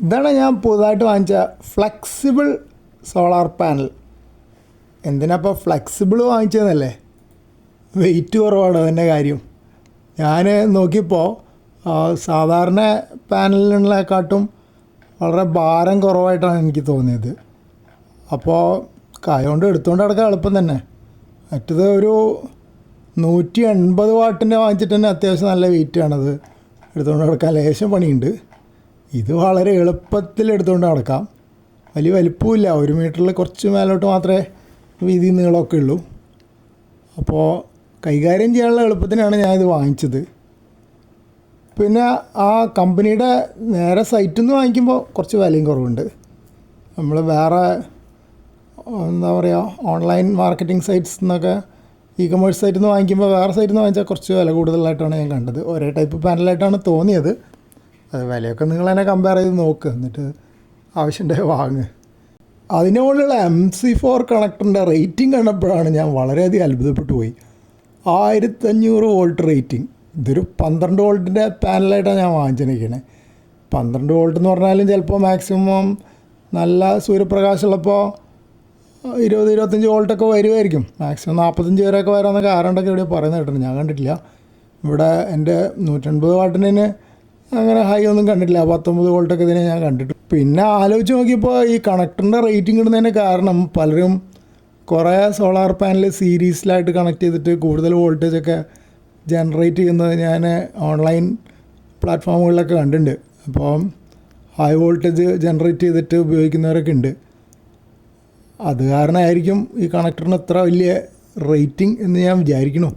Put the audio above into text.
ഇതാണ് ഞാൻ പുതുതായിട്ട് വാങ്ങിച്ച ഫ്ലെക്സിബിൾ സോളാർ പാനൽ. എന്തിനാപ്പോൾ ഫ്ലെക്സിബിൾ വാങ്ങിച്ചതെന്നല്ലേ, വെയിറ്റ് കുറവാണ് അതിൻ്റെ കാര്യം. ഞാൻ നോക്കിയപ്പോൾ സാധാരണ പാനലിനെക്കാട്ടും വളരെ ഭാരം കുറവായിട്ടാണ് എനിക്ക് തോന്നിയത്. അപ്പോൾ കൈകൊണ്ട് എടുത്തുകൊണ്ട് നടക്കാൻ എളുപ്പം തന്നെ. മറ്റത് ഒരു 180 വാട്ടിൻ്റെ വാങ്ങിച്ചിട്ട് തന്നെ അത്യാവശ്യം നല്ല വെയിറ്റാണത്. എടുത്തുകൊണ്ട് നടക്കാൻ ലേശം പണിയുണ്ട്. ഇത് വളരെ എളുപ്പത്തിൽ എടുത്തുകൊണ്ട് നടക്കാം. വലിയ വലിപ്പമില്ല, 1 മീറ്ററിൽ കുറച്ച് മേലോട്ട് മാത്രമേ വീതി നീളമൊക്കെ ഉള്ളൂ. അപ്പോൾ കൈകാര്യം ചെയ്യാനുള്ള എളുപ്പത്തിനാണ് ഞാനിത് വാങ്ങിച്ചത്. പിന്നെ ആ കമ്പനിയുടെ നേരെ സൈറ്റിൽ നിന്ന് വാങ്ങിക്കുമ്പോൾ കുറച്ച് വിലയും കുറവുണ്ട്. നമ്മൾ വേറെ എന്താ പറയുക, ഓൺലൈൻ മാർക്കറ്റിംഗ് സൈറ്റ്സ് എന്നൊക്കെ ഇ-കൊമേഴ്സ് സൈറ്റിൽ നിന്ന് വാങ്ങിക്കുമ്പോൾ വേറെ സൈറ്റിൽ നിന്ന് വാങ്ങിച്ചാൽ കുറച്ച് വില കൂടുതലായിട്ടാണ് ഞാൻ കണ്ടത്. ഒരേ ടൈപ്പ് പാനലായിട്ടാണ് തോന്നിയത്. അത് വിലയൊക്കെ നിങ്ങൾ തന്നെ കമ്പയർ ചെയ്ത് നോക്ക്, എന്നിട്ട് ആവശ്യമുണ്ടെങ്കിൽ വാങ്ങ്. അതിൻ്റെ മുകളിലുള്ള MC4 കണക്ടറിൻ്റെ റേറ്റിംഗ് കണ്ടപ്പോഴാണ് ഞാൻ വളരെയധികം അത്ഭുതപ്പെട്ടു പോയി. 1500 വോൾട്ട് റേറ്റിംഗ്. ഇതൊരു 12 വോൾട്ടിൻ്റെ പാനലായിട്ടാണ് ഞാൻ വാങ്ങിച്ചിരിക്കണേ. 12 വോൾട്ട് എന്ന് പറഞ്ഞാലും ചിലപ്പോൾ മാക്സിമം നല്ല സൂര്യപ്രകാശമുള്ളപ്പോൾ 20-25 വോൾട്ടൊക്കെ വരുമായിരിക്കും. മാക്സിമം 45 വരെയൊക്കെ വരാമെന്നൊക്കെ ആരുണ്ടൊക്കെ ഇവിടെ പറയുന്നത് കേട്ടിട്ടുണ്ട്, ഞാൻ കണ്ടിട്ടില്ല. ഇവിടെ എൻ്റെ 180 വാട്ടിന് അങ്ങനെ ഹൈ ഒന്നും കണ്ടിട്ടില്ല. 19 വോൾട്ടൊക്കെ ഇതിനെ ഞാൻ കണ്ടിട്ടു. പിന്നെ ആലോചിച്ച് നോക്കിയപ്പോൾ ഈ കണക്ടറിൻ്റെ റേറ്റിംഗ് ഇടുന്നതിന് കാരണം പലരും കുറേ സോളാർ പാനൽ സീരീസിലായിട്ട് കണക്ട് ചെയ്തിട്ട് കൂടുതൽ വോൾട്ടേജൊക്കെ ജനറേറ്റ് ചെയ്യുന്നത് ഞാൻ ഓൺലൈൻ പ്ലാറ്റ്ഫോമുകളിലൊക്കെ കണ്ടിട്ടുണ്ട്. അപ്പോൾ ഹൈ വോൾട്ടേജ് ജനറേറ്റ് ചെയ്തിട്ട് ഉപയോഗിക്കുന്നവരൊക്കെ ഉണ്ട്. അത് കാരണമായിരിക്കും ഈ കണക്ടറിന് ഇത്ര വലിയ റേറ്റിംഗ് എന്ന് ഞാൻ വിചാരിക്കുന്നു.